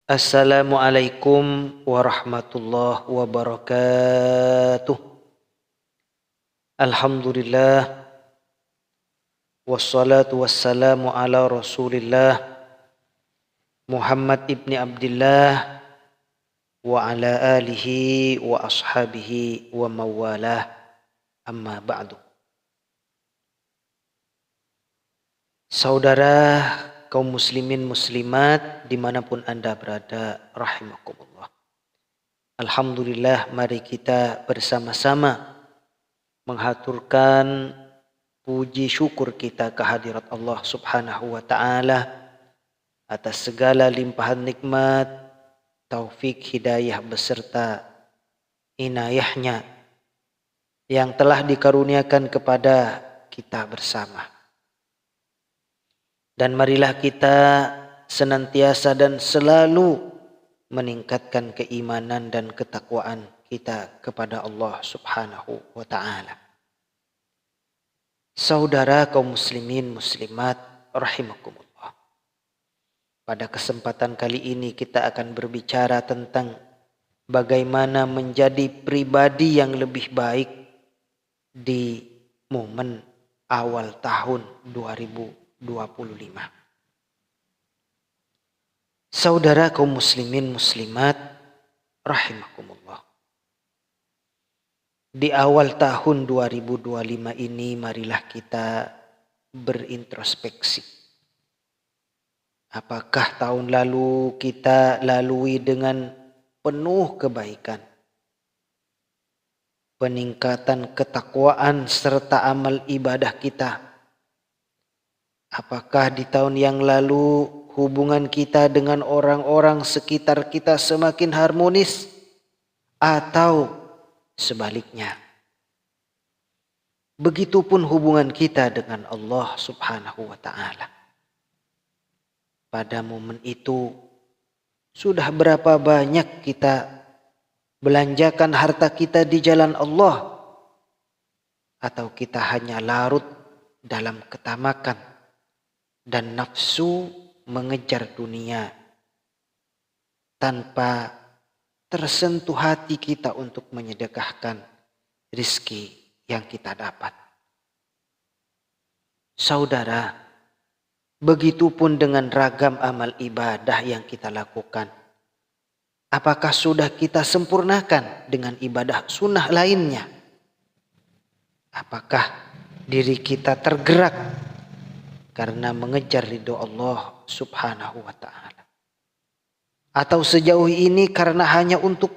Assalamualaikum warahmatullahi wabarakatuh. Alhamdulillah wassalatu wassalamu ala Rasulillah Muhammad ibni Abdillah wa ala alihi wa ashabihi wa mawalah, amma ba'du. Saudara kaum muslimin muslimat dimanapun Anda berada, rahimakumullah. Alhamdulillah, mari kita bersama-sama menghaturkan puji syukur kita kehadirat Allah subhanahu wa ta'ala atas segala limpahan nikmat, taufik, hidayah beserta inayahnya yang telah dikaruniakan kepada kita bersama. Dan marilah kita senantiasa dan selalu meningkatkan keimanan dan ketakwaan kita kepada Allah subhanahu wa ta'ala. Saudara kaum muslimin muslimat rahimakumullah. Pada kesempatan kali ini kita akan berbicara tentang bagaimana menjadi pribadi yang lebih baik di momen awal tahun 2025. Saudara kaum muslimin muslimat rahimakumullah. Di awal tahun 2025 ini marilah kita berintrospeksi. Apakah tahun lalu kita lalui dengan penuh kebaikan, peningkatan ketakwaan serta amal ibadah kita? Apakah di tahun yang lalu hubungan kita dengan orang-orang sekitar kita semakin harmonis atau sebaliknya? Begitupun hubungan kita dengan Allah subhanahu wa ta'ala. Pada momen itu sudah berapa banyak kita belanjakan harta kita di jalan Allah, atau kita hanya larut dalam ketamakan dan nafsu mengejar dunia tanpa tersentuh hati kita untuk menyedekahkan rizki yang kita dapat. Saudara, begitupun dengan ragam amal ibadah yang kita lakukan. Apakah sudah kita sempurnakan dengan ibadah sunnah lainnya? Apakah diri kita tergerak karena mengejar ridho Allah subhanahu wa ta'ala? Atau sejauh ini karena hanya untuk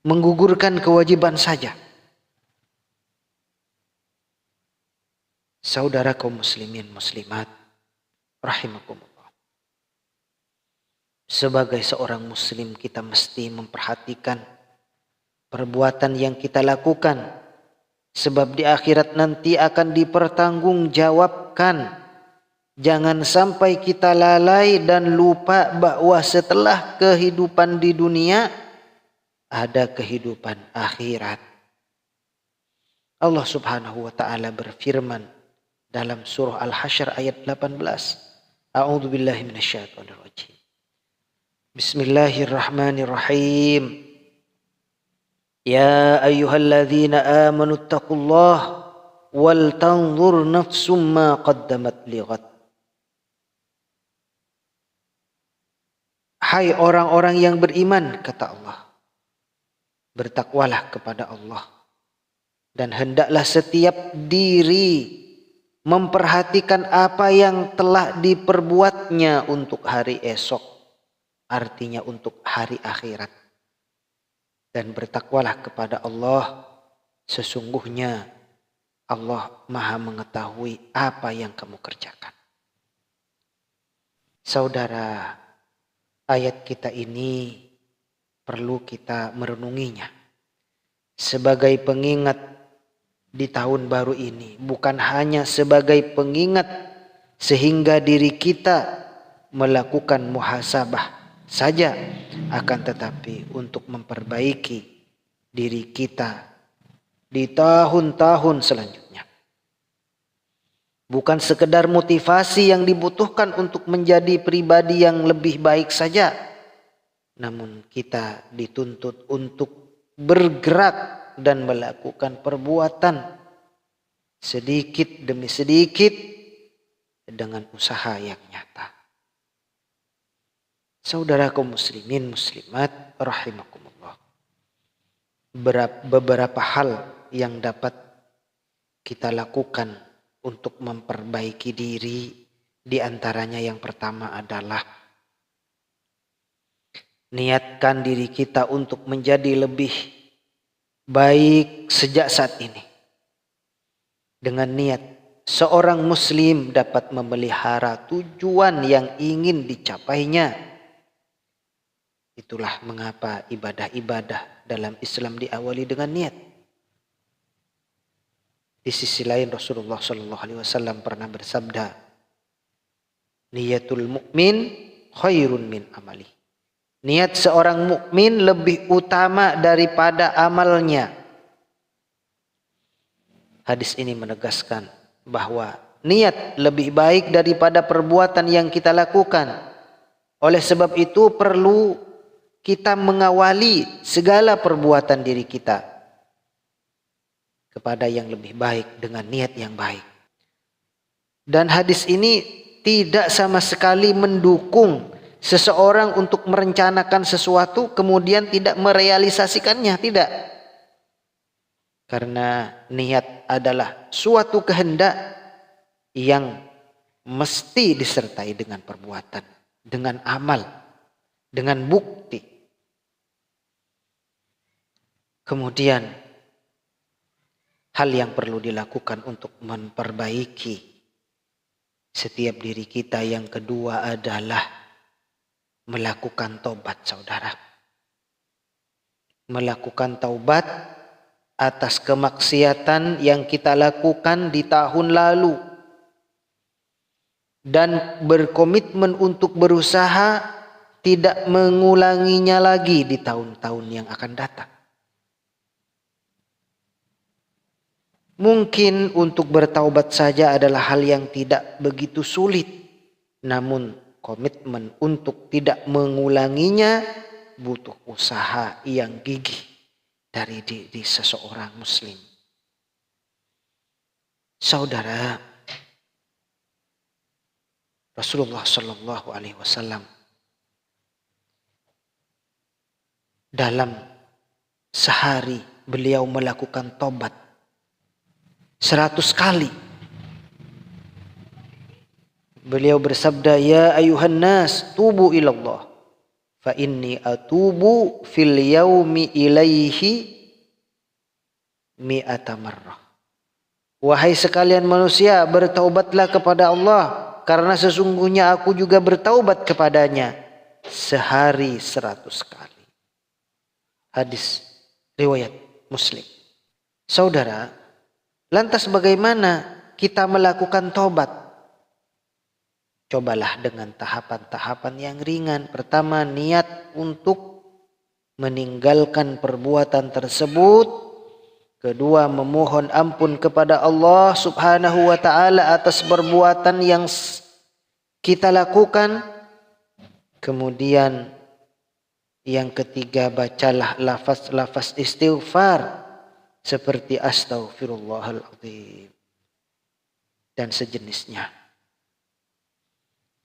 menggugurkan kewajiban saja? Saudara kaum muslimin muslimat rahimakumullah. Sebagai seorang muslim kita mesti memperhatikan perbuatan yang kita lakukan. Sebab di akhirat nanti akan dipertanggungjawabkan. Jangan sampai kita lalai dan lupa bahwa setelah kehidupan di dunia ada kehidupan akhirat. Allah subhanahu wa ta'ala berfirman dalam surah Al-Hasyr ayat 18. A'udzu billahi minasyaitonir rajim. Bismillahirrahmanirrahim. Ya ayyuhalladzina amanu taqullaha wal tanzur nafsum ma qaddamat lighad. Hai orang-orang yang beriman, kata Allah, bertakwalah kepada Allah, dan hendaklah setiap diri memperhatikan apa yang telah diperbuatnya untuk hari esok, artinya untuk hari akhirat. Dan bertakwalah kepada Allah, sesungguhnya Allah Maha mengetahui apa yang kamu kerjakan. Saudara, ayat kita ini perlu kita merenunginya sebagai pengingat di tahun baru ini, bukan hanya sebagai pengingat sehingga diri kita melakukan muhasabah saja, akan tetapi untuk memperbaiki diri kita di tahun-tahun selanjutnya. Bukan sekedar motivasi yang dibutuhkan untuk menjadi pribadi yang lebih baik saja, namun kita dituntut untuk bergerak dan melakukan perbuatan sedikit demi sedikit dengan usaha yang nyata. Saudara kaum muslimin muslimat rahimakumullah. Beberapa hal yang dapat kita lakukan untuk memperbaiki diri, di antaranya yang pertama adalah niatkan diri kita untuk menjadi lebih baik sejak saat ini. Dengan niat seorang muslim dapat memelihara tujuan yang ingin dicapainya. Itulah mengapa ibadah-ibadah dalam Islam diawali dengan niat. Di sisi lain Rasulullah SAW pernah bersabda, niyatul mukmin khairun min amali. Niat seorang mukmin lebih utama daripada amalnya. Hadis ini menegaskan bahwa niat lebih baik daripada perbuatan yang kita lakukan. Oleh sebab itu perlu kita mengawali segala perbuatan diri kita kepada yang lebih baik dengan niat yang baik. Dan hadis ini tidak sama sekali mendukung seseorang untuk merencanakan sesuatu kemudian tidak merealisasikannya, tidak. Karena niat adalah suatu kehendak yang mesti disertai dengan perbuatan, dengan amal, dengan bukti. Kemudian hal yang perlu dilakukan untuk memperbaiki setiap diri kita yang kedua adalah melakukan taubat, saudara. Melakukan taubat atas kemaksiatan yang kita lakukan di tahun lalu dan berkomitmen untuk berusaha tidak mengulanginya lagi di tahun-tahun yang akan datang. Mungkin untuk bertaubat saja adalah hal yang tidak begitu sulit. Namun komitmen untuk tidak mengulanginya butuh usaha yang gigih dari diri seseorang muslim. Saudara, Rasulullah SAW dalam sehari beliau melakukan taubat 100 kali. Beliau bersabda, ya ayuhan nas tubu ilallah fa inni atubu fil yaumi ilaihi mi'ata marrah. Wahai sekalian manusia, bertaubatlah kepada Allah, karena sesungguhnya aku juga bertaubat kepadanya sehari 100 kali. Hadis riwayat Muslim. Saudara, lantas bagaimana kita melakukan taubat? Cobalah dengan tahapan-tahapan yang ringan. Pertama, niat untuk meninggalkan perbuatan tersebut. Kedua, memohon ampun kepada Allah Subhanahu wa ta'ala atas perbuatan yang kita lakukan. Kemudian yang ketiga, bacalah lafaz-lafaz istighfar seperti astaghfirullahaladzim dan sejenisnya.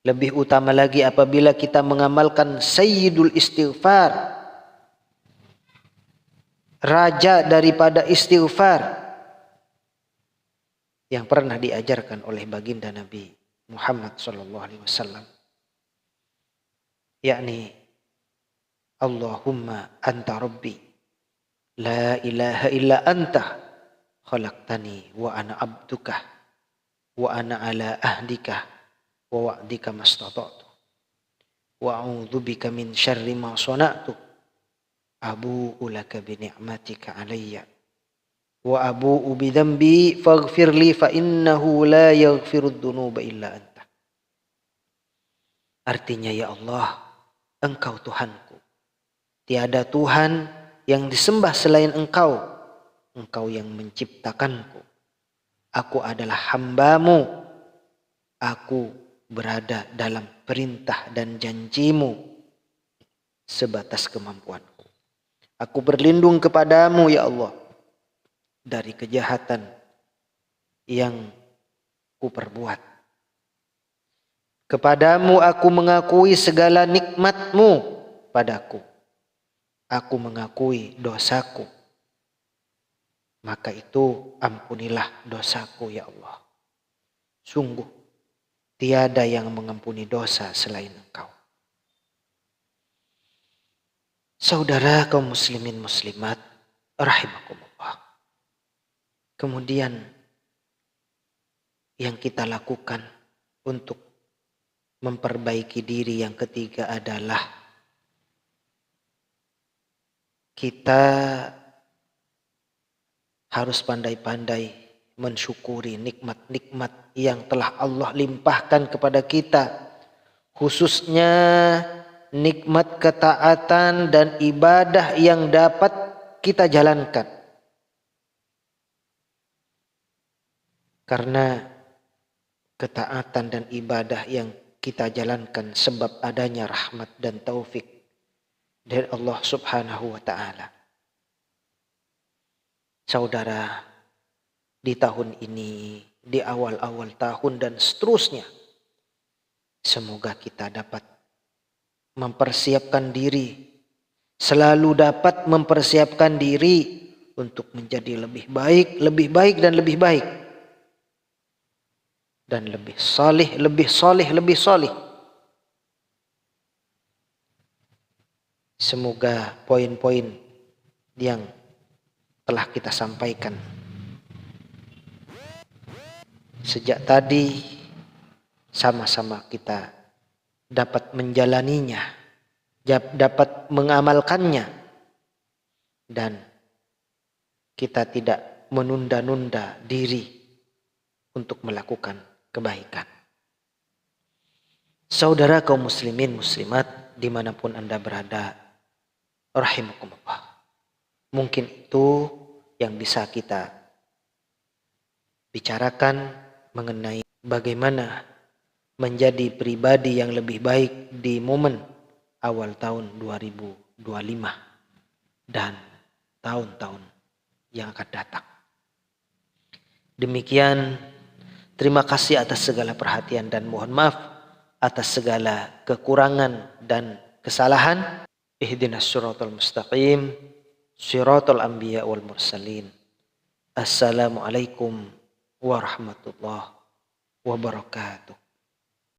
Lebih utama lagi apabila kita mengamalkan sayyidul istighfar, raja daripada istighfar yang pernah diajarkan oleh baginda Nabi Muhammad SAW, yakni Allahumma anta rabbi la ilaha illa anta khalaqtani wa ana abduka wa ana ala ahdika wa wa'dika mastata'tu wa a'udzu bika min syarri ma sana'tu abu'u laka bi ni'matika alayya wa abu'u bi dhanbi faghfir li fa innahu la yaghfirud dzunuba illa anta. Artinya, ya Allah, Engkau Tuhanku, tiada Tuhan yang disembah selain Engkau. Engkau yang menciptakanku. Aku adalah hamba-Mu. Aku berada dalam perintah dan janji-Mu. sebatas kemampuanku. Aku berlindung kepadamu ya Allah dari kejahatan yang kuperbuat. Kepadamu aku mengakui segala nikmat-Mu padaku. Aku mengakui dosaku. Maka itu ampunilah dosaku ya Allah. Sungguh tiada yang mengampuni dosa selain Engkau. Saudara kaum muslimin muslimat rahimakumullah. Kemudian yang kita lakukan untuk memperbaiki diri yang ketiga adalah kita harus pandai-pandai mensyukuri nikmat-nikmat yang telah Allah limpahkan kepada kita. Khususnya nikmat ketaatan dan ibadah yang dapat kita jalankan. Karena ketaatan dan ibadah yang kita jalankan sebab adanya rahmat dan taufik dari Allah Subhanahu wa ta'ala. Saudara, di tahun ini, di awal-awal tahun dan seterusnya, semoga kita dapat mempersiapkan diri, selalu dapat mempersiapkan diri untuk menjadi lebih baik dan lebih baik. Dan lebih solih. Semoga poin-poin yang telah kita sampaikan sejak tadi sama-sama kita dapat menjalaninya, dapat mengamalkannya, dan kita tidak menunda-nunda diri untuk melakukan kebaikan. Saudara kaum muslimin muslimat dimanapun Anda berada, rahimakumullah. Mungkin itu yang bisa kita bicarakan mengenai bagaimana menjadi pribadi yang lebih baik di momen awal tahun 2025 dan tahun-tahun yang akan datang. Demikian, terima kasih atas segala perhatian dan mohon maaf atas segala kekurangan dan kesalahan. Ihdinas siratal mustaqim, siratal anbiya wal mursalin. Assalamualaikum warahmatullahi wabarakatuh.